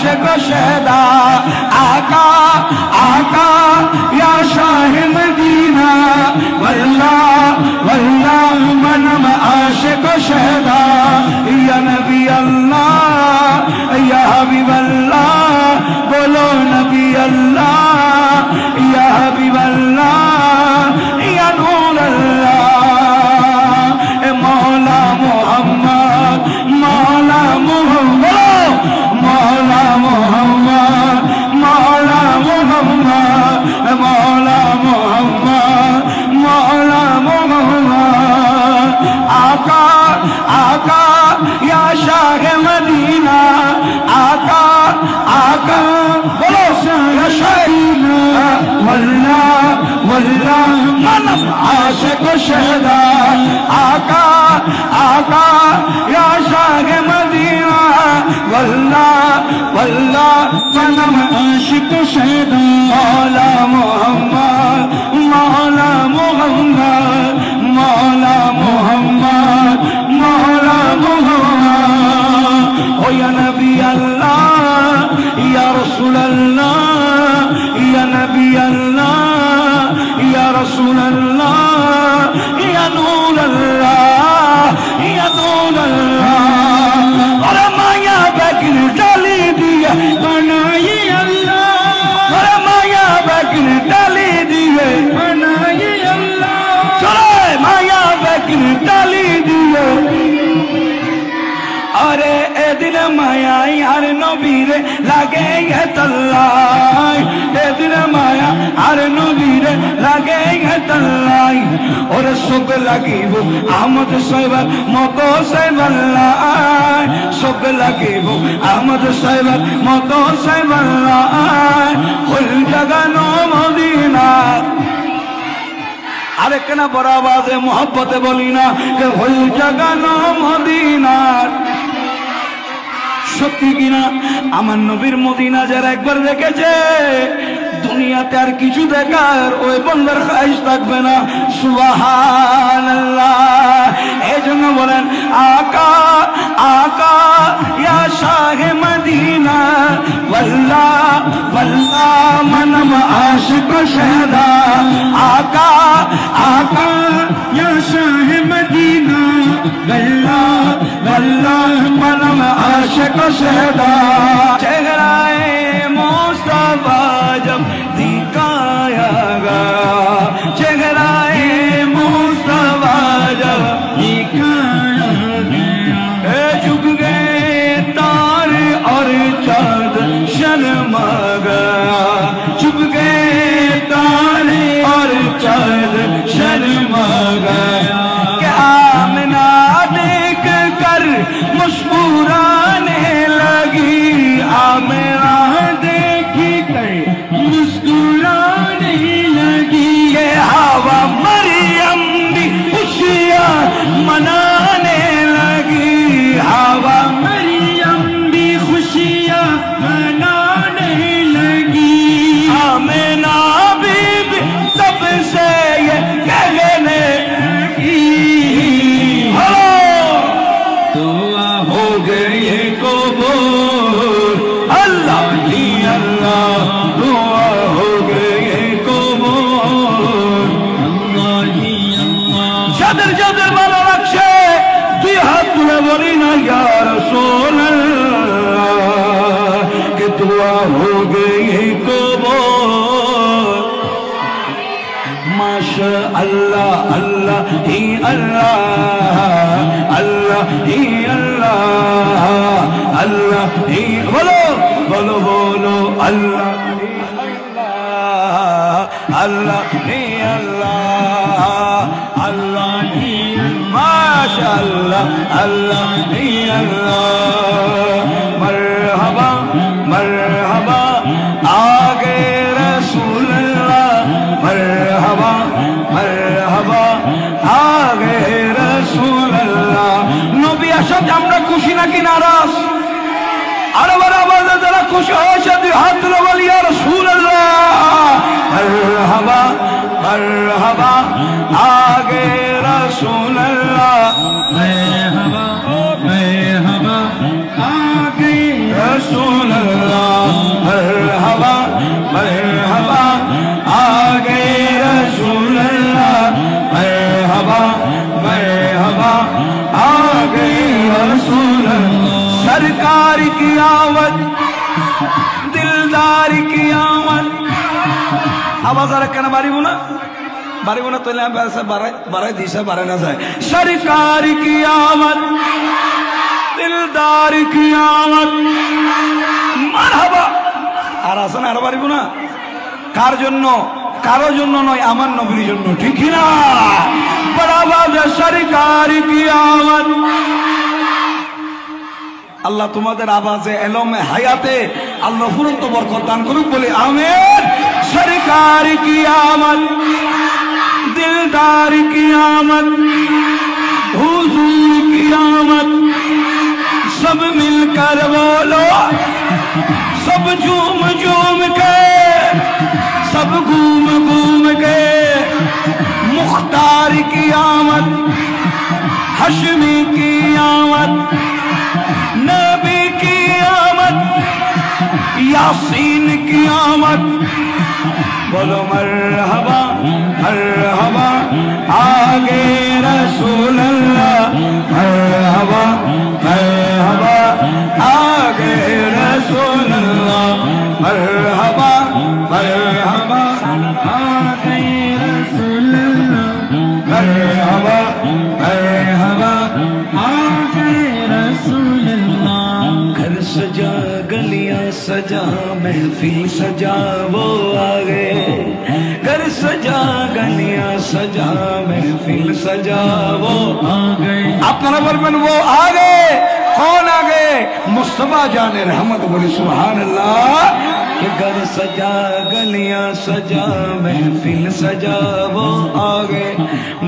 عاشق و شہدا آقا آقا یا شاہ مدینہ واللہ واللہ منم عاشق و شہدا یا نبی اللہ یا حبیب اللہ بولو نبی اللہ یا حبیب اللہ یا نور اللہ مولا محمد مولا محمد مولا محمد مولا محمد مولا محمد مولا محمد آقا آقا یا شاہ مدینہ آقا آقا بولو یا شاہ واللہ واللہ منم عاشق و شہدا آقا آقا یا شاہ مدینہ واللہ واللہ منم عاشق و شہدا مولا محمد مولا محمد مولا محمد مولا محمد او یا نبی اللہ یا رسول اللہ یا نبی اللہ یا رسول اللہ یا نور اللہ یا نور اللہ اور مایا بکر ڈالی دیا بنائی اللہ اور مایا بکر ڈالی دیا بنائی اللہ چلو مایا بکر ڈالی دیا ارے اے دل مایا یار نبیر لگے گے تلائی اے دل مایا یار نبیر لگے گے تلائی اور سب لگی وہ احمد صاحب موتو سے بلائی سب لگی وہ احمد صاحب موتو سے بلائی کل جگہ نو مدینہ ارے کنا بڑا باز محبت بولینا کہ کل جگہ نو مدینہ সত্যি কিনা আমার নবীর মদিনা যারা একবার দেখেছে দুনিয়াতে আর কিছু দেখার ওই বন্দার খাইশ থাকবে না সুবহানাল্লাহ এইজন্য বলেন আকা আকা ইয়া শাহে মদিনা ওয়াল্লাহ ওয়াল্লাহ মানম আশিক শহদা আকা আকা ইয়া শাহে মদিনা ওয়াল্লাহ ওয়াল্লাহ মানম আশিক শহদা চেহারায়ে মুস্তাফা जब दिखाया गया चेहराए मुस्तफा जब दिखाया गया झुक गए तारे और चाँद शर्मा गया झुक गए तारे और चाँद शर्मा गया क्या आमना देख कर मुस्कुराने लगी आमना देखी कर मुस्कुराने लगी ये हवा मरियम भी खुशियाँ मनाने लगी हवा मरियम भी खुशियाँ मनाने लगी आमिना बीबी तब से ये कहने लगी हेलो दुआ हो गई कबूल अल्लाह ही अल्लाह दुआ हो गई कबूल अल्लाह ही अल्लाह যাদের যাদের ভালো লাগছে দুই হাত তুলে বলি না ইয়া রাসূলুল্লাহ कि दुआ हो गई कबूल माशा अल्लाह अल्लाह ही अल्लाह अल्लाह ही अल्लाह अल्लाह ही बोलो बोलो बोलो अल्लाह अल्लाह ही अल्लाह अल्लाह ही माशाअल्लाह अल्लाह ही अल्लाह मरहबा मरहबा आगे रसूल अल्लाह मरहबा मरहबा आगे रसूल अल्लाह नबी आसाতে আমরা খুশি নাকি নারাজ আরে বড় আওয়াজে যারা খুশি হয়েছে দুই হাত তুলে বলি ইয়া রাসূলুল্লাহ मरहबा मरहबा आगे रसूल अल्लाह मरहबा मरहबा आगे रसूल अल्लाह আওয়াজ আর কেন বাড়িব না তাহলে বাড়াই দিশা বাড়ে না যায় সরকার কি আমদ দিলদার কি আমদ মারহাবা আর আসেন আর বাড়িব না কার জন্য কারো জন্য নয় আমার নবীর জন্য ঠিক না বরাবর সরকার কি আমদ আল্লাহ তোমাদের আওয়াজে এলমে হায়াতে আল্লাহ ফুরন্ত বরকত দান করুক বলে আমিন সরকার কি আমদ दिलदार की आमद हुजूर की आमद सब मिलकर बोलो सब झूम झूम के सब घूम घूम के मुख्तार की आमद हशमी की आमद नबी की आमद यासीन की आमद बोलो मरहबा मरहबा आगे रसूल अल्लाह मरहबा मरहबा आगे रसूल अल्लाह मरहबा मरहबा आगे रसूल अल्लाह मरहबा मरहबा आगे रसूल अल्लाह घर सजा गलियां सजा महफिल सजा वो आ गए घर सजा गलियां सजा महफिल सजा वो आ गए अपना बरबन वो आ गए कौन आ गए मुस्तफा जाने रहमत बोले सुभान अल्लाह कि घर सजा गलियां सजा महफिल सजा वो आ गए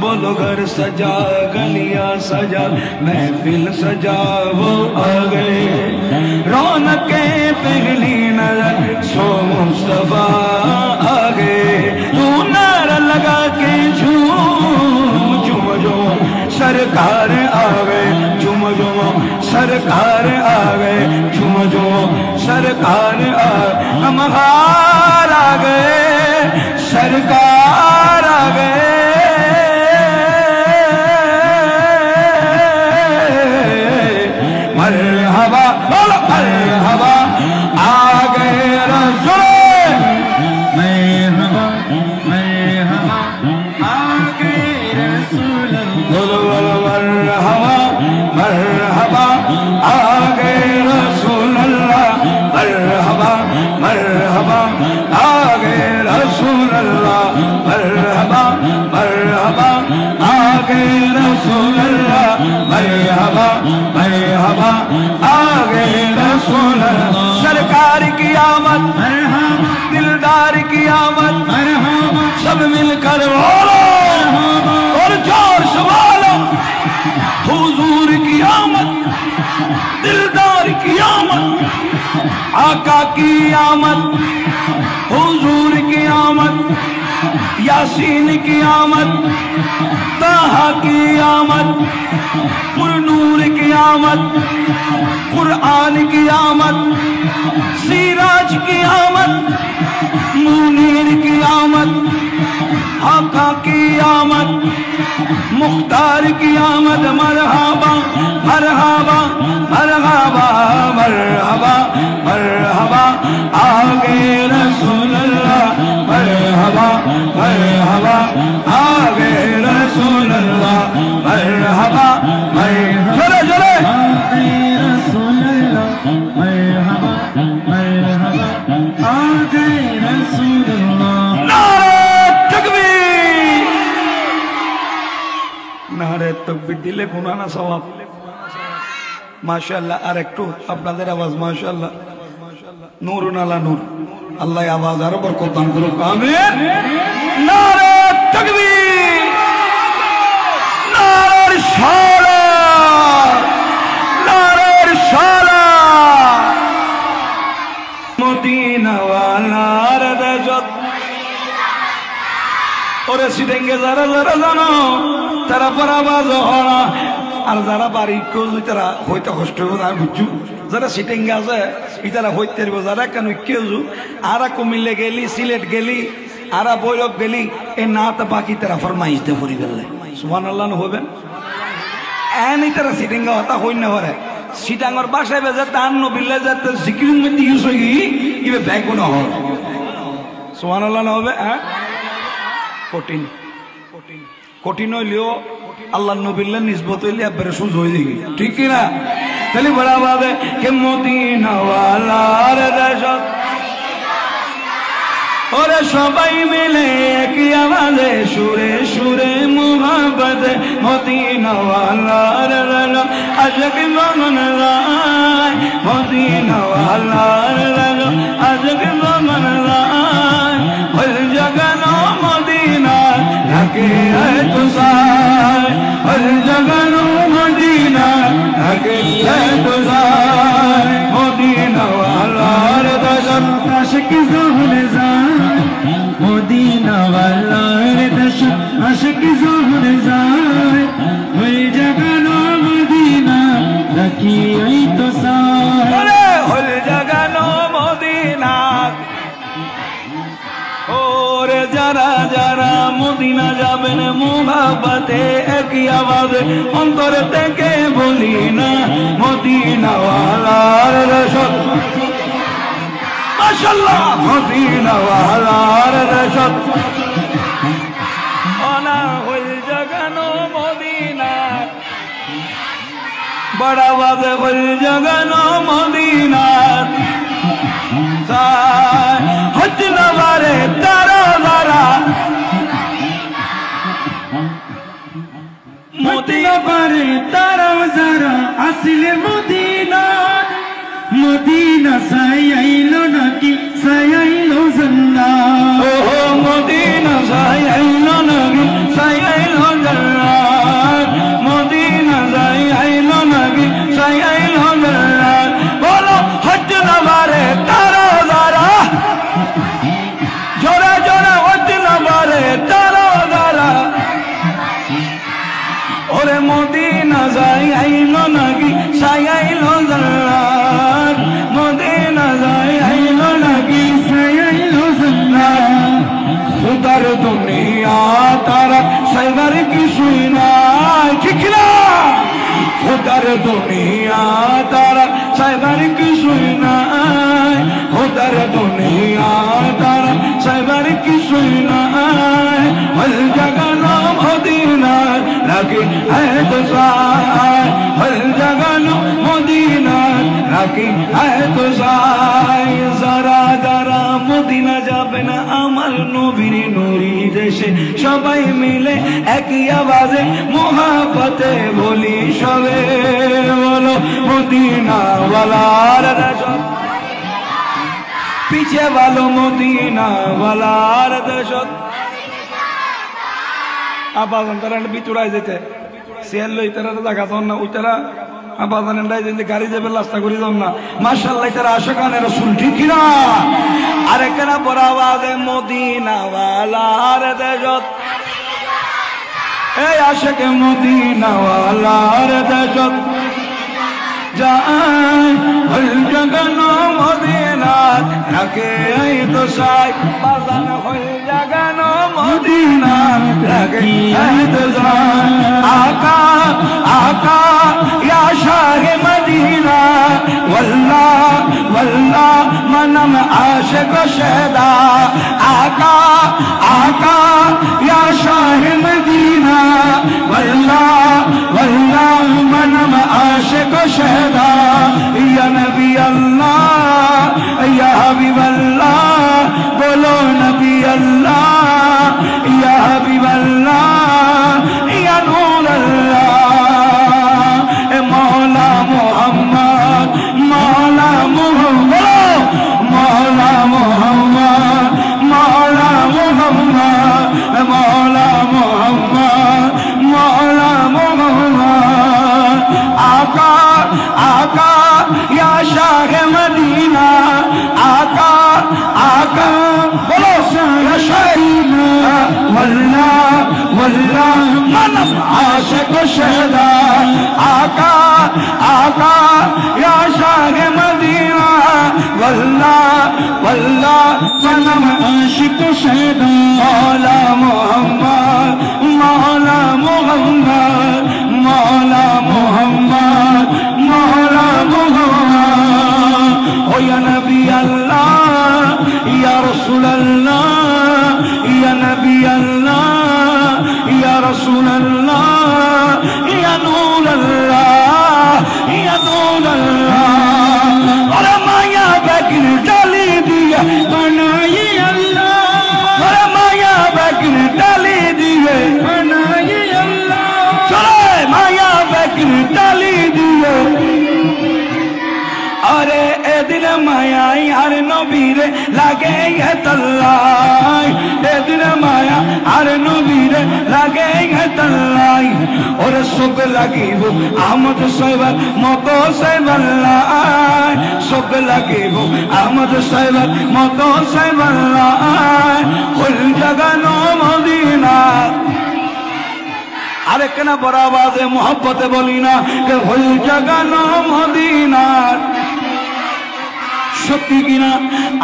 बोलो घर सजा गलियां सजा महफिल सजा वो आ गए रौनके पहली नजर सो मुस्तफा आ गए तू नारा लगा के झूम झूम झूम सरकार आ गए झूम झूम सरकार आ गए झूम झूम सरकार हम हार आ गए सरकार आ गए मरहबा मरहबा आ गए रसूल मरहबा मरहबा आ गए रसूल मरहबा मरहबा आ गए रसूल अल्लाह मरहबा मरहबा आ गए रसूल अल्लाह मरहबा मरहबा आ गए रसूल अल्लाह मरहबा मरहबा आ गए रसूल अल्लाह सरकार की आमद मरहबा दिलदार की आमद मरहबा सब मिलकर बोलो और जोर से बोलो हुजूर की आमद दिलदार की आमद आका की आमद हुजूर की आमद यासीन की आमद ताहा की आमद पुरनूर की आमद कुरआन की आमद सिराज की आमद मुनीर की आमद आका की आमद मुख्तार की आमद मरहबा मरहबा मरहबा मरहबा मरहबा आगे रसूल अल्लाह मरहबा मरहबा आगे रसूल अल्लाह मरहबा चले चले आगे रसूल अल्लाह मरहबा मरहबा आगे रसूल अल्लाह नारे तकबीर दिले गुनाना सवाब माशाअल्लाह আর একটু আপনাদের আওয়াজ মাশাআল্লাহ নূরুন আলা নূর আল্লাহ আওয়াজ আরো বরকত দান করুক আমিন নারে তাকবীর নারে রিসালাত নারে রিসালাত মদিনা ওয়ালার রাজত ওরে সিদেঙ্গে যারা যারা জানো তারা পর আওয়াজ হনা আর যারা বাড়ি কেউ তারা হইতে কষ্ট হবে আমি বুঝছু যারা সিটেঙ্গে আছে ইতারা হইতে পারবো যারা কেন কেউ আর কুমিল্লে গেলি সিলেট গেলি আর বৈরব গেলি এ না তো বাকি তারা ফরমাইশ দে পড়ি গেলে সুবহানাল্লাহ হবেন এনি তারা সিটেঙ্গা হতা হই না হরে সিটাঙ্গর বাসায় বেজে তান নবিল্লে যাতে জিকির মধ্যে ইউজ হই ইবে ব্যাগ না হয় সুবহানাল্লাহ হবে হ্যাঁ কঠিন কঠিন হইলেও আল্লাহ নবীর নিসবত হইলে একবারে সুজ হয়ে যাবে, ঠিক কিনা? তাহলে বড় বাদে কে মদিনাওয়ালার দেশত ওরে সবাই মিলে একই আওয়াজে সুরে সুরে মুহাব্বতে মদিনাওয়ালার দেশত আশিক জমান যায়, মদিনাওয়ালার দেশত আশিক জমান যায়, ওই জাগানো মদিনা থাকে তো যায়, ওই জাগানো মদিনা থাকে তো যায়, মদিনাওয়ালার দেশত আশিক জমান যায়, মদিনাওয়ালার দেশত আশিক জমান যায়, ওই জাগানো মদিনা রাখি তো যায়, ওই জাগানো মদিনা। ওরে যারা যারা মদিনা যাবেন মুহাব্বতে একই আওয়াজে অন্তর থেকে বলি না মদিনাওয়ালার দেশত, মাশাআল্লাহ মদিনাওয়ালার দেশত অনা হইল জাগানো মদিনা, বড় আওয়াজে হইল জাগানো মদিনা, হজ নবারে তারা তারা মদিনা পারে তারা যারা আসলে মদিনা, মদিনা সাইলো নাকি সাইলো জান্নাত, ও মদিনা সাইলো নাকি সাইলো জান্নাত, মদিনা সাইলো নাকি সাইলো জান্নাত, বলো হজ নবারে তারা তারা জোরে জোরে হজ নবারে তারা তারা, ওরে মদিনা সাইলো নাকি সাইলো জান্নাত, মদিনা সাইলো নাকি সাইলো জান্নাত, খুদার দুনিয়া তারা সাইবার কিছুই নাই, ঠিক না? খুদার দুনিয়া তারা সাইবার কিছুই নাই, খুদার দুনিয়া তারা সাইবার কিছুই নাই, হল জাগানো মদিনা রাখি তো যায়, হল জাগানো মদিনা রাখি তো যায়, যারা যারা মদিনা যাবে না আমার নবীর নুরি দেশে সবাই মিলে একই আওয়াজে মুহাব্বতে বলি সবে, বলো মদিনাওয়ালার দেশত, পিছে বলো মদিনাওয়ালার দেশত, আবাজান তারা বিচুড়াই যেতে সেল লই তারা দেখা যান না, ওই তারা আবাজান যে গাড়ি যাবে রাস্তা করে যান না, মাশাআল্লাহ তারা আশিকানে রাসূল, ঠিক না? আর কেন বড় আওয়াজে মদিনাওয়ালার দেশত, এই আশিক মদিনাওয়ালার দেশত যায়, হল জাগানো মদিনা রাখে তো সাই, বাজান হল জাগানো মদিনা রাখে তো যায়, আকা আকা ইয়া শাহে মদিনা ওয়াল্লাহ ওয়াল্লাহ मनम आशिक शहदा, आका आका या शाह मदीना वल्लाह वल्लाह मनम आशिक शहदा, या नबी अल्लाह या हबीब अल्लाह, बोलो नबी अल्लाह या हबीब अल्लाह या नूर अल्लाह, मौला मोहम्मद मौला मोहम्मद मौला मोहम्मद मौला मोहम्मद मौला मोहम्मद मौला मोहम्मद, आका आका या शाह मदीना, आका आका बोलो शाह वल्लाह वल्लाह मनम आशिक शहदा, आका आका या शाह मदीना वल्लाह वल्लाह मनम आशिक शहदा, मौला मोहम्मद मौला मोहम्मद मौला मोहम्मद मौला मोहम्मद, ओ या नबी अल्लाह या रसूल अल्लाह या नबी अल्लाह রাসূলুল্লাহ ইয়া নূরুল্লাহ ইয়া নূরুল্লাহ ওরে মায়া বেগিন ডালি দিয়া বানাই আল্লাহ ওরে মায়া বেগিন ডালি দিয়ে বানাই আল্লাহ চলে মায়া বেগিন ডালি দিয়ে अरे ए दिन माया यार नबीर लगे है तल्लाई ए दिन माया यार नबीर लगे है तल्लाई और सुख लगी वो आमद सैबर मतो सैबल्लाई सुख लगी वो आमद सैबर मतो सैबल्लाई कुल जगह नो मदीना अरे कना बड़ा आवाज़ मोहब्बत बोली ना कि कुल जगह नो मदीना সত্যি কিনা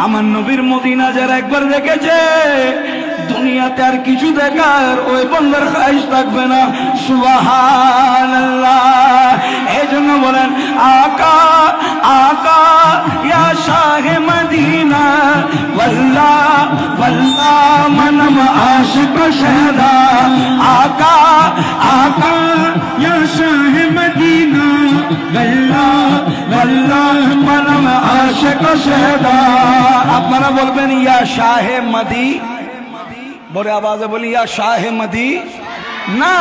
আমার নবীর মদিনা যারা একবার দেখেছে দুনিয়াতে আর কিছু দেখার ওই বন্দার খাইশ থাকবে না সুবহানাল্লাহ এইজন্য বলেন আকা আকা ইয়া শাহে মদিনা ওয়াল্লাহ ওয়াল্লাহ মনম আশিক শহদা আকা আকা ইয়া শাহে মদিনা ওয়াল্লাহ ওয়াল্লাহ মনম আশিক শহদা আপনারা বলবেন ইয়া শাহে মদি बड़े आवाज बोली या शाह मदी ना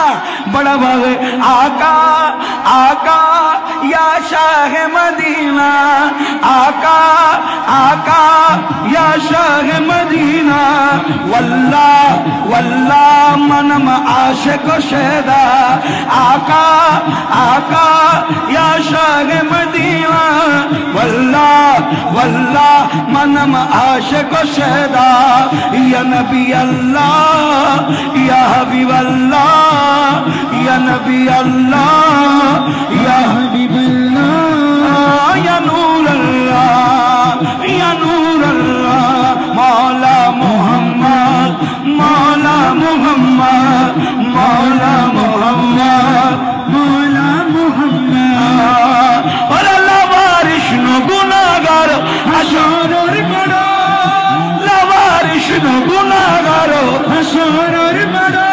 बड़ा बाग आका आका या शाह मदीना आका आका या शाह मदीना वल्लाह वल्लाह मनम आशिक शहदा आका आका या शाह मदीना वल्लाह वल्लाह मनम आशिक शहदा या नबी अल्लाह या हबीब अल्लाह या नबी अल्लाह या हबीब अल्लाह या नूर अल्लाह या नूर अल्लाह मौला मोहम्मद मौला मोहम्मद मौला मोहम्मद मौला मोहम्मद और अल्लाह वारिश नो गुनाहगार हशरर बड़ा लावारिश नो गुनाहगार हशरर बड़ा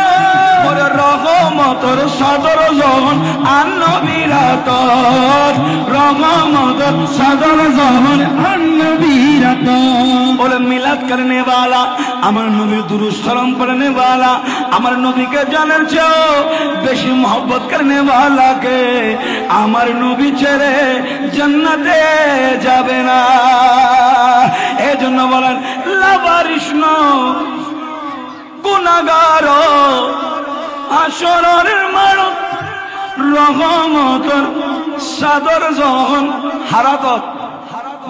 রহমতর সদর যখন আন্নবীরাতর রহমতর সদর যখন আন্নবীরাতর বলে মিলাদ করনে वाला আমার নবীর দুরূদ সালাম পড়নে वाला আমার নবীকে জানার চেয়ে বেশি mohabbat করনে वाला কে আমার নবী ছেড়ে জান্নাতে যাবে না এজন্য বলেন লাবারিশন গুনাহগার আশরের মারত রহমতর সাদর যখন হারাতত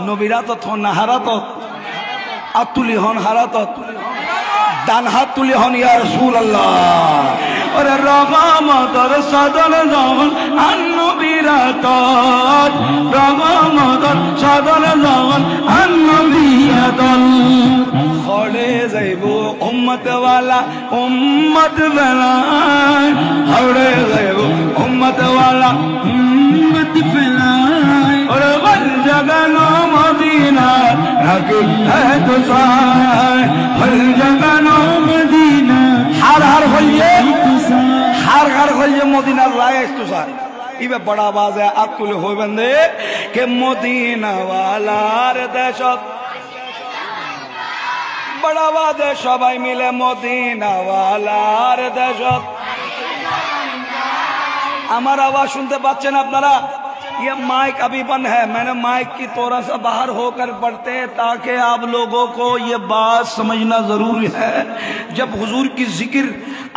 নবীরাতত হন না হারাতত আতুলি হন হারাতত ডান হাত তুলি হন ইয়া রাসূলুল্লাহ ওরে রহমতর সাদর যখন নবীরাতত রহমতর সাদর যখন নবীরাতত খড়ে যাইব উম্মত वाला उम्मत फैलाए खड़े जाइब उम्मत वाला उम्मत फैलाए और हर जगह नो मदीना रखी है तो साए हर जगह नो मदीना हर होइए मदीना लाए तो साए इबे बड़ा आवाज है अकुल हो बंदे के मदीना वाला रे दहशत बड़ा वादे सबाई मिले मदीना वालार देशत আমার आवाज सुनते पाচ্ছেন আপনারা ये माइक अभी बंद है मैंने माइक की थोड़ा सा बाहर होकर पढ़ते ताकि आप लोगों को ये बात समझना जरूरी है जब हुजूर की जिक्र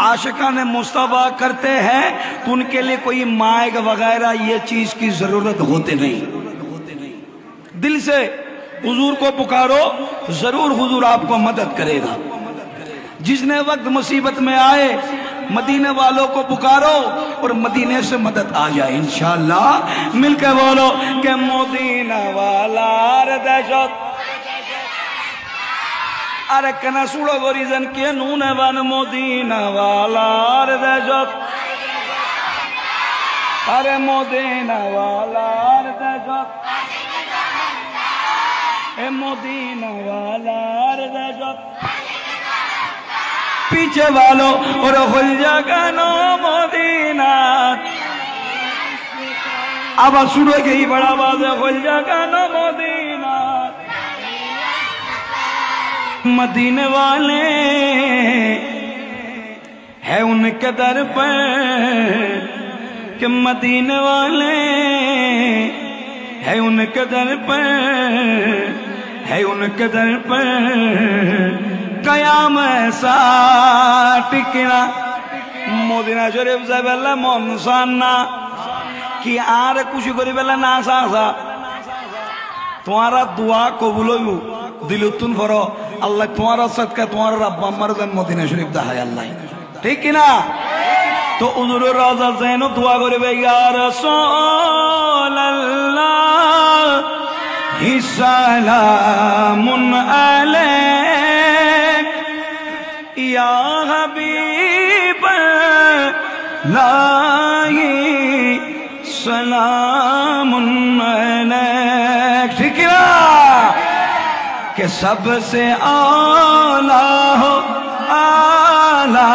आशिकान मुस्तफा करते हैं तो उनके लिए कोई माइक वगैरह ये चीज की जरूरत होती नहीं दिल से हुजूर को पुकारो जरूर हुजूर आपको मदद करेगा जिसने वक्त मुसीबत में आए मदीने वालों को पुकारो और मदीने से मदद आ जाए इंशाअल्लाह मिलकर बोलो कि मदीना वाला रे दहशत अरे कना सुड़ो गोरीजन के नूने वन मदीना वाला रे दहशत अरे मदीना वाला रे दहशत ए मदीना वाला रे दहशत पीछे वालों और खुल जगनो मदीना आवाज शुरू हो गई बड़ा आवाज है खुल जगनो मदीना मदीने वाले है उनके दर पर कि मदीने वाले है उनके दर पर है उनके दर पर कयाम ऐसा टिकना मदीना शरीफ से बेला मनसाना कि आर कुछ करी बेला ना सासा तुम्हारा दुआ कबूल हो दिलुतुन फरो अल्लाह तुम्हारा सदका तुम्हारा रब्बा मर्दन मदीना शरीफ दा है अल्लाह ठीक ना तो हुजूर रोजा ज़ैनो दुआ करे या रसूल अल्लाह ही सलामुन अलैक या हबीब अल्लाह सलामुन अलैक ठीक ना कि सबसे आला हो आला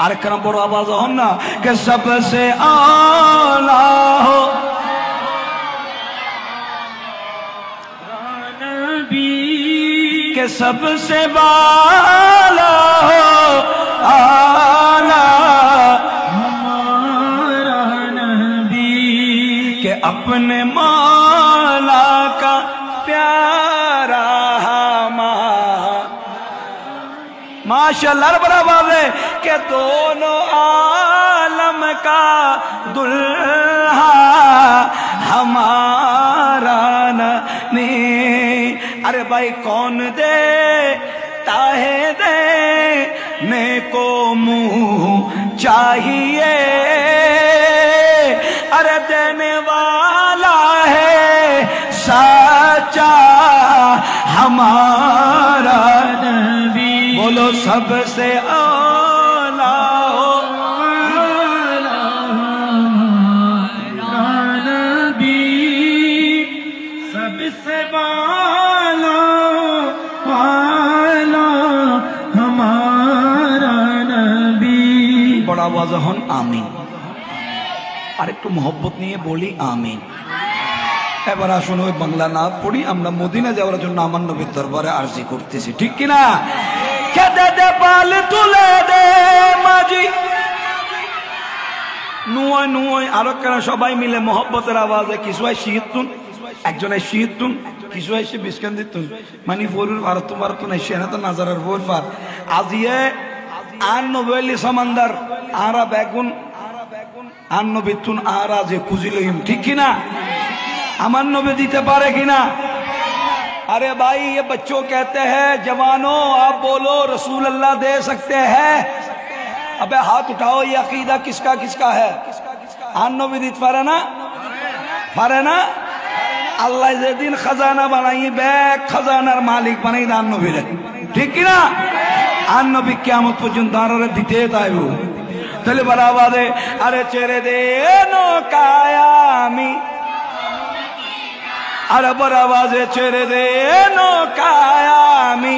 अरे करम बड़ो आवाज हो ना कि सबसे आला हो नबी के सबसे बाला हो आला हमारा नबी के अपने मौला का प्यारा माशाअल्लाह बराबर है कि दोनों आलम का दुल्हा हमारा नहीं अरे भाई कौन दे ताहे दे ने को मुंह चाहिए अरे देने वाला है सच्चा हमारा नबी बोलो सबसे आला हो नबी सबसे बाला हमारा नबी बड़ा वाज़हन आमीन और एक तो मोहब्बत नहीं है बोली आमीन এবার আসুন ওই বাংলা না পড়ি আমরা মদিনা যাওয়ার জন্য আমার নবীর দরবারে আরজি করতেছি ঠিক কি না কেদে দে পাল তুলে দে মাঝি নুয় নুয় আর কেন সবাই মিলে মোহব্বতের আওয়াজে কিছু হয় শহীদতুন একজনে শহীদতুন কিছু হয় সে বিস্কান্দিতুন মানে ফরুর ভারত ভারত না সেনা তো নাজারের ফোর পার আজিয়ে আর নবলি সমন্দর আরা বেগুন আর নবিতুন আরা যে কুজিলহিম ঠিক কি না अमन नबी दीते पारे की ना अरे भाई ये बच्चों कहते हैं जवानों आप बोलो रसूल अल्लाह दे सकते हैं अबे हाथ उठाओ ये अकीदा किसका किसका है आन नबी दीत पारे ना अल्लाह जे दिन खजाना बनाई बैग खजानार मालिक बनाई आन नबी ठीक की ना आन नबी कियामत पर्यन्त आरे दिते ताइबो ताहले बड़ा बादे अरे चेरे दे नो कायामी अरे बड़ा आवाजे चेरे दे नौकायामी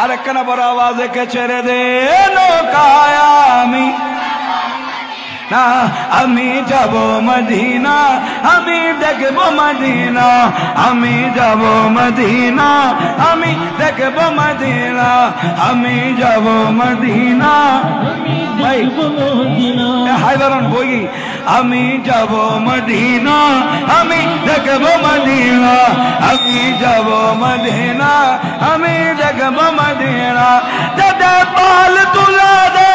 अरे कना बड़ा आवाजे के चेरे दे नौकायामी ना अमी जाबो मदीना अमी देखबो मदीना अमी जाबो मदीना अमी देखबो मदीना अमी जाबो मदीना भाई हाय बरन बोगी अमी जाबो मदीना अमी देखबो मदीना अमी जाबो मदीना अमी देखबो मदीना दे पाल तुला दे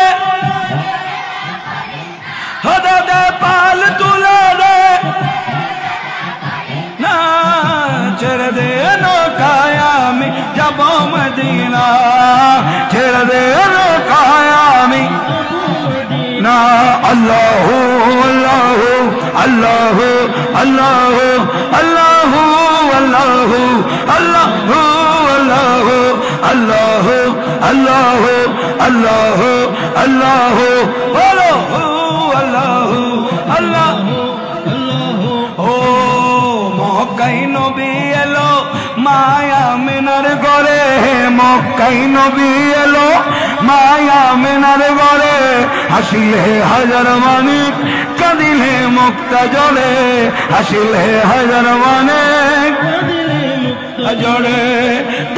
दे पाल तुला दे ना चर दे नौकायामी जाबो मदीना चर दे नौकायामी ना अल्लाहु अल्लाहु अल्लाहु अल्लाहु अल्लाहु अल्लाहु अल्लाहु अल्लाहु अल्लाहु अल्लाहु अल्लाहु बोलो अल्लाहु अल्लाहु अल्लाहु ओ मोहकाई नबी एलो मा মায়া মিনার গরে মক্কাই নবী এলো মায়া মিনার গরে হাসিলে হাজার মানিক কাঁদিলে মুক্তা জলে হাসিলে হাজার মানিক জড়ে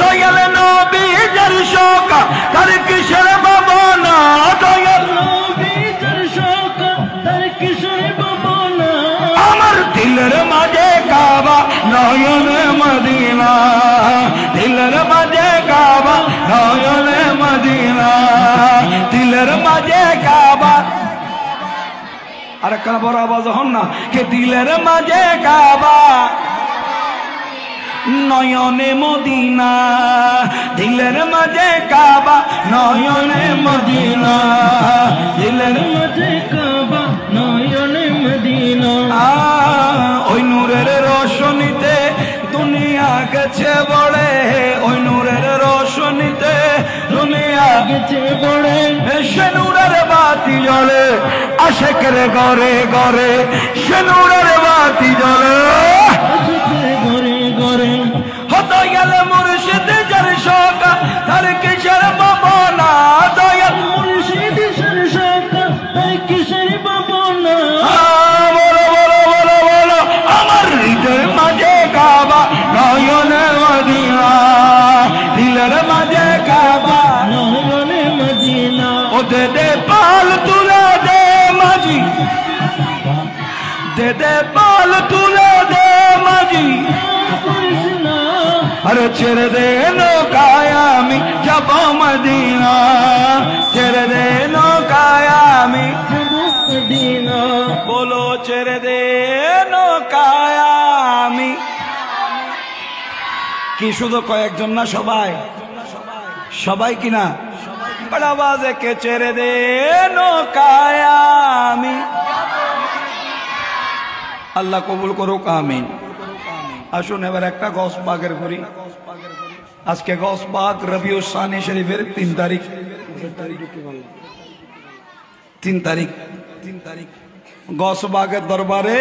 দয়াল নবী যার শোকা তার কিসের ভাবনা দয়াল নবী যার শোকা তার কিসের ভাবনা আমার দিলের মাঝে কাবা নয়নে মদিনা দিলের মাঝে কাবা নয়নে মদিনা দিলের মাঝে কাবা আর কান বড় আওয়াজ হন না কে দিলের মাঝে কাবা নয়নে মদিনা দিলের মাঝে কাবা নয়নে মদিনা দিলের মাঝে কাবা নয়নে মদিনা ওই নূরের রোশনীতে দুনিয়া গেছে বড়ে ওই নূরের রোশনীতে দুনিয়া গেছে বড়ে সে নূরের বাতি জ্বলে আশেকের ঘরে ঘরে সে নূরের বাতি জ্বলে ঘরে ঘরে হতো গেলে মুর্শিদ যার শোকা তার কিসের ভাবনা দয়াল মুর্শিদ যার শোকা তার কিসের ভাবনা বলো বলো বলো বলো আমার হৃদয়ের মাঝে কাবা নয়নে মদিনা দিলের মাঝে কাবা নয়নে মদিনা ও দে দে পাল তুলে দে মাঝি দে দে পাল তুলে দে মাঝি अरे ছেড়ে দে নৌকায় আমি যাব মদিনা ছেড়ে দে নৌকায় আমি মদিনা বলো ছেড়ে দে নৌকায় আমি কি শুধু কয়েকজন না সবাই সবাই কিনা বড় আওয়াজে কে ছেড়ে দে নৌকায় আমি আল্লাহ কবুল করুক আমিন আসুন এবার একটা গসবাগের করি আজকে গসবাগ রবিউল সানি শরীফের 3 তারিখ 3 তারিখ গসবাগের দরবারে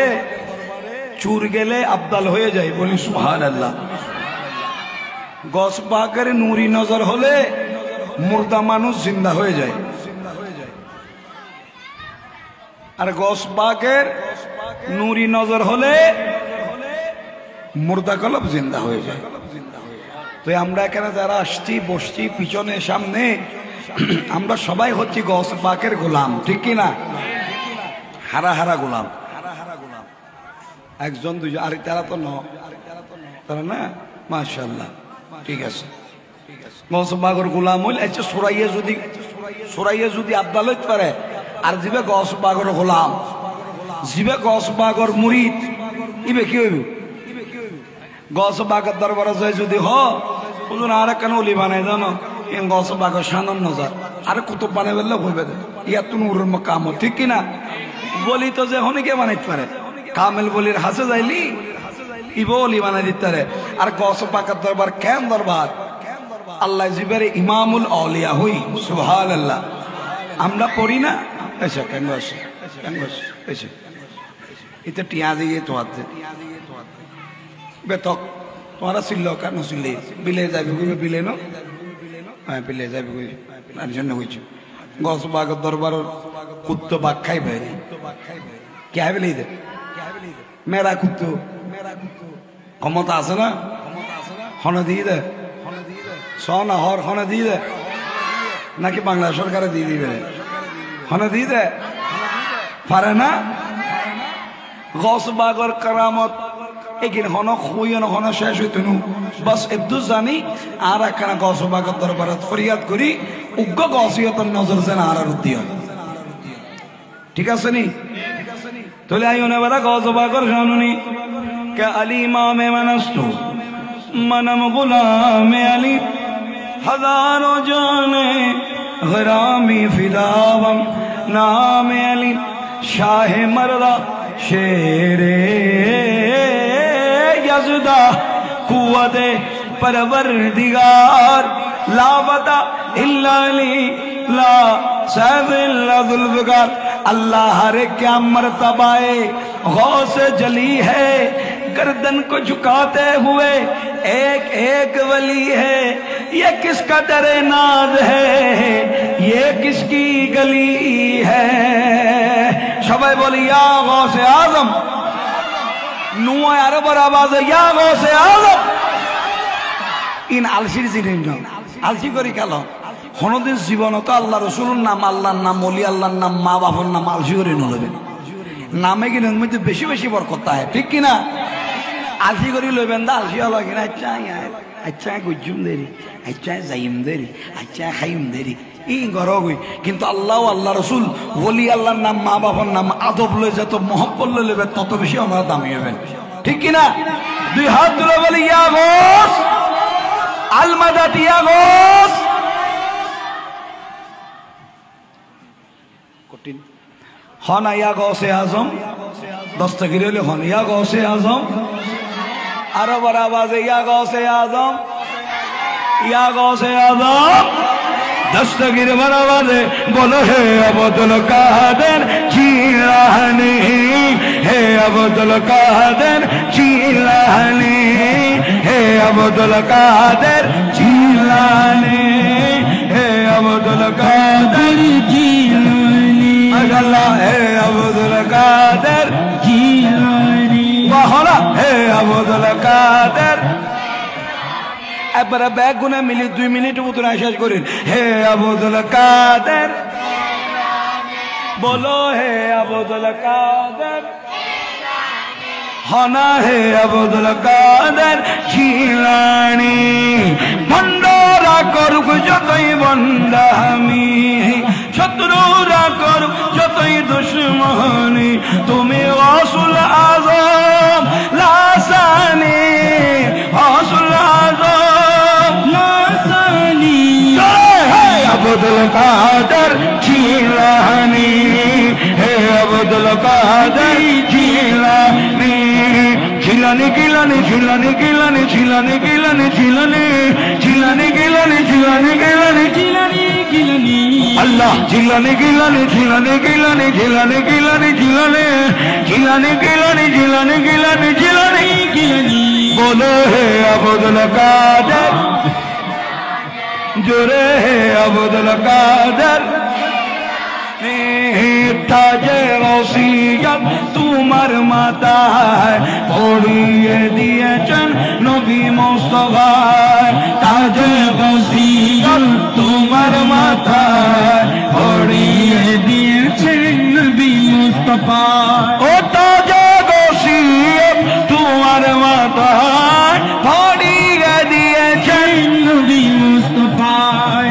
চুর গেলে আবদাল হয়ে যায় বলি সুবহানাল্লাহ গসবাগের নূরি নজর হলে মুর্দা মানুষ জিন্দা হয়ে যায় আর গসবাগের নূরি নজর হলে মুর্দা কলব জিন্দা হয়ে যায় তো আমরা এখানে যারা আসছি বসছি পিছনে সামনে আমরা সবাই হচ্ছি গসবাগের গোলাম ঠিক কি না হারা হারা গোলাম একজন দুজন আর তারা তো তারা না মাশাআল্লাহ ঠিক আছে গসবাগের গোলাম হইলে আচ্ছা সোরাইয়ে যদি আবদাল হইতে পারে আর জিবে গসবাগের গোলাম জিবে গসবাগের মুরিদ ইবে কি হইব গসবাগের দরবারে যায় যদি হুজুর আর কেন ওলি বানাই জানো গসবাগের শানন নজর আর কুতুব বানাই বললে হইবে ইয়া তো নূরের কাম ঠিক কিনা বলি তো যে হনিকে বানাইতে পারে কামেল বলির হাসে যাইলি ইবো ওলি বানাই দিতে পারে আর গসবাগের দরবার কেন দরবার আল্লাহ জিবের ইমামুল আউলিয়া হই সুবহানাল্লাহ আমরা পড়ি না আচ্ছা কেন আছে আচ্ছা এটা টিয়া দিয়ে তো আছে বেতক তোমরা ছিল কেন ছিলে বিলে যাবি বিলে নো হ্যাঁ বিলে যাবি তার জন্য হয়েছে গসবাগের দরবার কুত্তো বাঘ খাইবে কে বিলে দে মেরা কুত্তো ক্ষমতা আছে না হনে দিয়ে দে সনা হর হনে দিয়ে দে নাকি বাংলা সরকারে দিয়ে দিবে হনে দিয়ে দে পারে না গসবাগের কারামত এখানে হন খুঁজে হন শেষ হইত বাস একটু জানি আর একখানা গসবাগের দরবারে ফরিয়াদ করি উগ্র গসিয়তের নজর যেন আর উদ্দি হয় ঠিক আছে নি তাহলে আইনে বেলা গসবাগের জানুনি কে আলী ইমামে মানস্তু मनम गुलाम अली हजारों जाने गरामी फिदावम नाम अली शाह मर्दा शेरे यज़दा कुव्वते परवरदिगार लावता इल्ला अली ला सैफिल्ला जुल्फ़िकार अल्लाह हर क्या मर्तबाए गौस जली है गर्दन को झुकाते हुए ایک ایک ولی ہے، یہ کس کا در ناز ہے، یہ کس کی گلی ہے؟ সবাই বলি ইয়া গৌসে আজম। নুয়া আরো বড় আওয়াজে ইয়া গৌসে আজম। ইন আলসির জিনিস আলসি করি খেলো কোনদিন জীবনত আল্লাহ রসুলের নাম, আল্লাহর নাম, ওলি আল্লাহর নাম, মা বাবার নাম আলসি করে নলবেন। নামে কিনা মধ্যে বেশি বেশি বরকত হয়, ঠিক কিনা? আলসি করি লইবেন দা আলসি হলো কিনা আচ্ছা আচ্ছা গুজুম দেরি, আচ্ছা যাইম দেরি, আচ্ছা খাইম দেরি ই গরগই। কিন্তু আল্লাহ আল্লাহ রসুল ওলি আল্লাহর নাম, মা বাবার নাম আদব লই যত মহব্বত লই লইবেন তত বেশি আমরা দামি হবেন, ঠিক কিনা? দুই হাত তুলে বলি ইয়া গৌস আল মাদাদ, ইয়া গৌস। কঠিন হনা ইয়া গৌসে আজম, দস্তগির হলে হন ইয়া গৌসে আজম। আরো বড় আওয়াজে ইয়া গৌসে আজম, ইয়া গৌসে আজম। দস্তগির বড় আওয়াজে বলো হে আব্দুল কাদের জিলানী, হে আব্দুল কাদের জিলানী, হে আব্দুল কাদের জিলানী, হে আব্দুল কাদের জিলানী, আল্লাহ হে আব্দুল কাদের জিলানী, বাহলা হে আব্দুল কাদের। একবারে ব্যাগ গুনে মিলি 2 মিনিটের মতো শেষ করেন। হে আব্দুল কাদের বলো, হে আব্দুল কাদের হনা, হে আব্দুল কাদের জিলানী। ভণ্ডরা করুক যতই বন্দামি, শত্রুরা করুক যতই দুশ্মনী, তুমি গৌসুল আজম লাসানি, গৌসুল আজম লাসানি। হে আব্দুল কাদের জিলানী, হে আব্দুল কাদের জিলানী, জিলানী গিলানী, জিলানী গিলানী, জিলানী গিলানী, জিলানী জিলানী গিলানী, জিলানী গিলানী, জিলানী গিলানী, আল্লাহ জিলানী গিলানী, জিলানী গিলানী, জিলানী গিলানী, জিলানী জিলানী গিলানী, জিলানী গিলানী, জিলানী গিলানী। বলো হে আব্দুল কাদের জোরে, হে আব্দুল কাদের। তাজে রসিয়ত তোমার মাথায় পড়িয়ে দিয়েছেন নবী মুস্তাফা, তাজে রসিয়ত তোমার মাথায় পড়িয়ে দিয়েছেন নবী মুস্তাফা। ও তাজে রসিয়ত তোমার মাথায় পড়িয়ে দিয়েছেন নবী মুস্তাফা।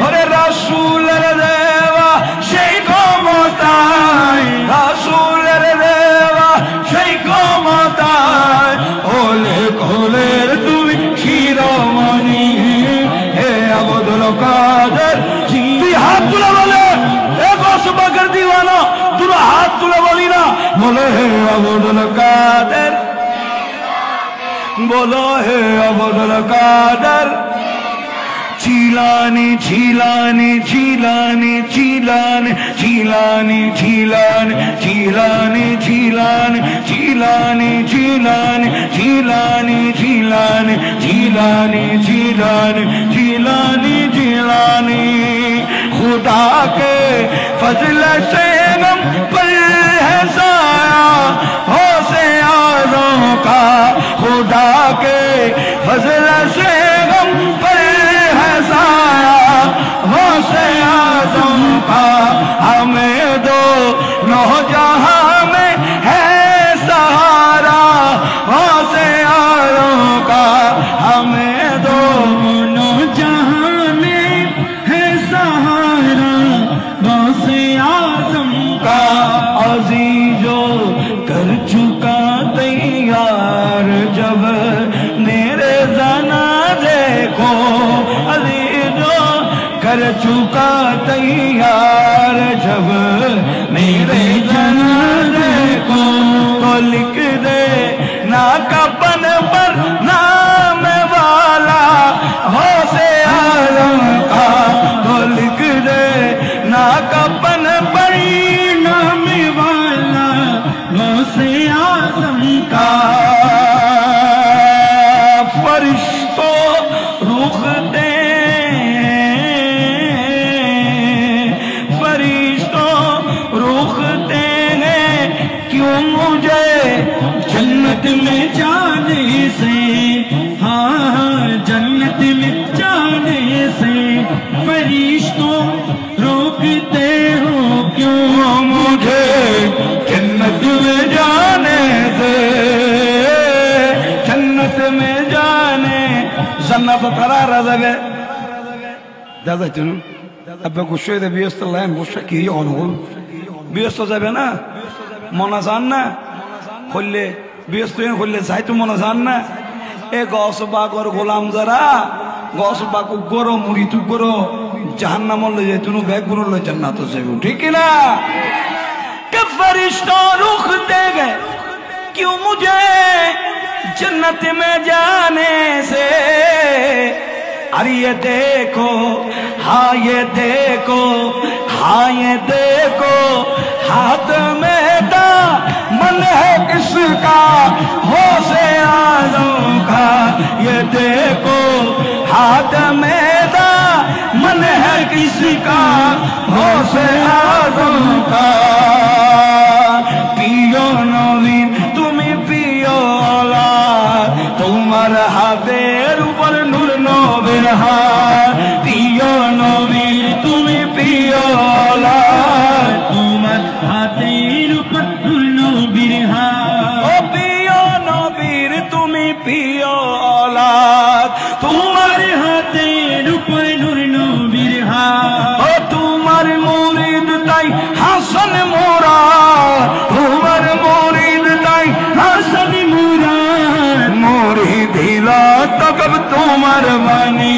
ওরে রাসূলের দেওয়া সেই ক্ষমতায়, রাসূলের দেওয়া সেই ক্ষমতায়, ওলে কোলের তুমি শিরোমণি, হে আব্দুল কাদের। তুই হাত তুলে বলে এ গৌসবাগের দিওয়ানা, তোরা হাত তুলে বলি না, বলে হে আব্দুল কাদের, বলো হে আব্দুল কাদের জিলানী, জিলানী, জিলানী, জিলানী, জিলানী, জিলানী, জিলানী, জিলানী, জিলানী, জিলানী, জিলানী, জিলানী, জিলানী, জিলানী, জিলানী, জিলানী। खुदा के फजल से गम पर है साया गौसे आज़म का, खुदा के फजल से गम पर है साया गौसे आज़म का। हमें दो नौ जहां में है सहारा गौसे आज़म का, हमें दो नौ जहां में है सहारा गौसे आज़म का। अज़ीज़ो कर चुका तैयार जब मेरे जनाज़े को, अज़ीज़ो कर चुका तैयार जब मेरे जनाज़े को, तो लिख दे ना कफन पर नाम वाला गौसे आज़म का, तो लिख दे ना कफन पर नाम में जाने से, हाँ जन्नत में जाने से फरिश्तों रोकते हो क्यों मुझे जन्नत में जाने से, जन्नत में जाने जन्नत करार যাবে দাদা তুমি আব্বা গুছাই দে ব্যস্ত লাইন বসে কি অনুভব ব্যস্ত যাবে না মনে জান না করলে ব্যস্ত করলে যাই তো মনে জান না এ গস বাগর গোলাম যারা গস বাগ গরো মুড়ি তু গরো জাহান্নাম লয়ে যায় তুনো ব্যাগ গুলো লয়ে জান্নাত যাবে ঠিক না कि फरिश्तों रुख दे गए क्यों मुझे जन्नत में जाने से। अरे ये देखो हाँ ये देखो हाँ ये देखो हाथ में दामन है किसका होशे आज़म का। ये देखो हाथ में दामन है किसका होशे आज़म का। पियो नवीन तुम्हें पियो औलाद तुम्हार हाथेर ऊपर नूर नबीर हाथ। पियो नवीन तुम्हें पियो औलाद तुम्हार हाथेर ऊपर नूर नबीर हाथ। ओ पियो नबीर तुम्हें पियो औलाद तुम्हारे हाथेर ऊपर नूर नबीर हाथ। ओ तुम्हार मुरीद ताई हासन मोरा तुम्हार मुरीद ताई हासन मोरा मुरीद ला तकब तुम्हार बानी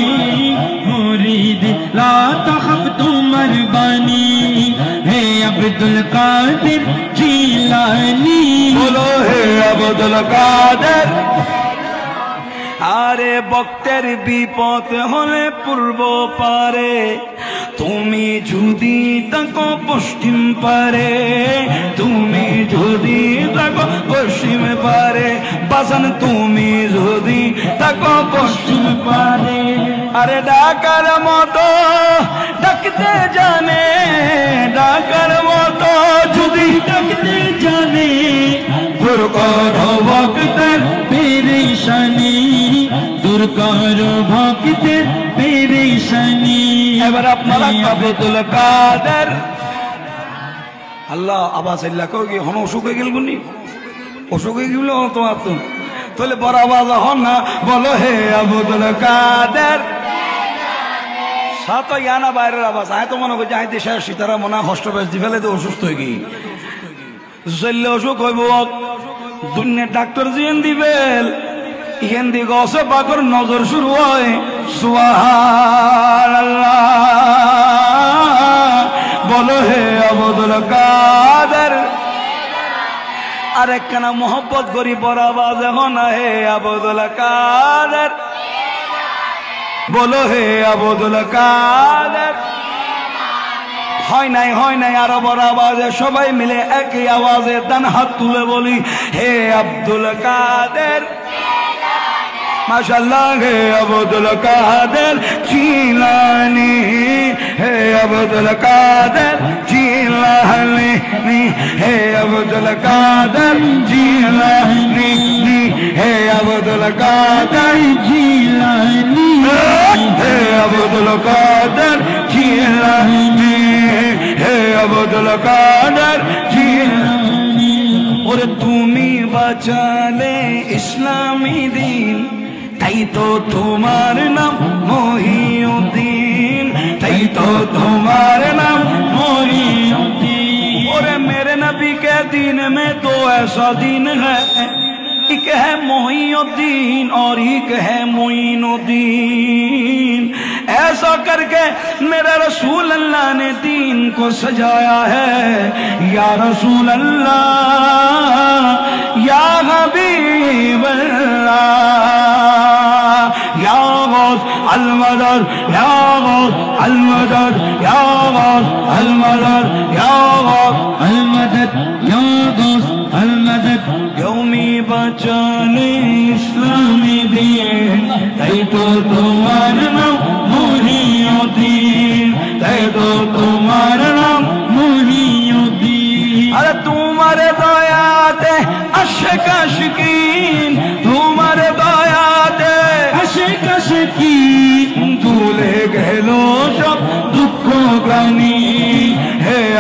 मुरीद ला तखफ तुम्हार बानी है अब्दुल कादिर जिलानी। बोलो हे अब्दुल कादिर। আরে ভক্তের বিপদ হলে পূর্ব পারে তুমি যদি তাকো পশ্চিম পারে তুমি যদি তাকো পশ্চিম পারে বাসন তুমি যদি তাকো পশ্চিম পারে। আরে ডাকার মতো ডাকতে জানে ডাকার মতো যদি ডাকতে জানে দূর করো ভক্তের পেরেশানি দূর করো ভক্তের পেরেশানি। এবার আপনারা আব্দুল কাদের আল্লাহ আবাস আল্লাহ কি হন অসুখ হয়ে গেল গুনি অসুখ হয়ে গেল তোমার তো তাহলে বড় আওয়াজ হন না বলো হে আব্দুল কাদের সাত ইয়ানা বাইরের আওয়াজ আয় তো মনে করছে আয় দেশে সীতারা মনে কষ্ট পেয়েছি ফেলে তো অসুস্থ হয়ে গিয়ে চললে অসুখ হইব দুনিয়ার ডাক্তার জিয়েন দিবেল ইহেন দি গছ পাকর নজর শুরু হয় সুবহানাল্লাহ বলো হে আব্দুল কাদের। আরেক কানা মোহব্বত করি বড় আওয়াজ এখন হে আব্দুল কাদের বলো হে আব্দুল কাদের। হয় নাই আরো বড় আওয়াজে সবাই মিলে একই আওয়াজে ডান হাত তুলে বলি হে আব্দুল কাদের माशाअल्लाह है अब्दुल कादिर जिलानी है अब्दुल कादिर जिलानी है अब्दुल कादिर जिलानी है अब्दुल कादिर जिलानी है अब्दुल कादिर जिलानी है अब्दुल कादिर जिलानी। और তুমি বাঁচালে ইসলামী দিন তাই তো তোমার নাম মহিউদ্দিন তাই তো তোমার নাম মহিউদ্দিন। और मेरे नबी के दिन में तो ऐसा दिन है एक है मोहिउद्दीन और एक है मोइनुद्दीन। ऐसा करके मेरे रसूल अल्लाह ने दीन को सजाया है। या रसूल अल्लाह या हबीब अल्लाह या गौस अल मदद या गौस अल मदद या गौस अल मदद या गौस अल मदद या गौस अल मदद। यौमी बचाने इस्लामी दीन ताई तो तुम्हार नाम मोहिउद्दीन ताई तो तुम्हार नाम मोहिउद्दीन। अरे तुम्हारे दयाते अशक अशकी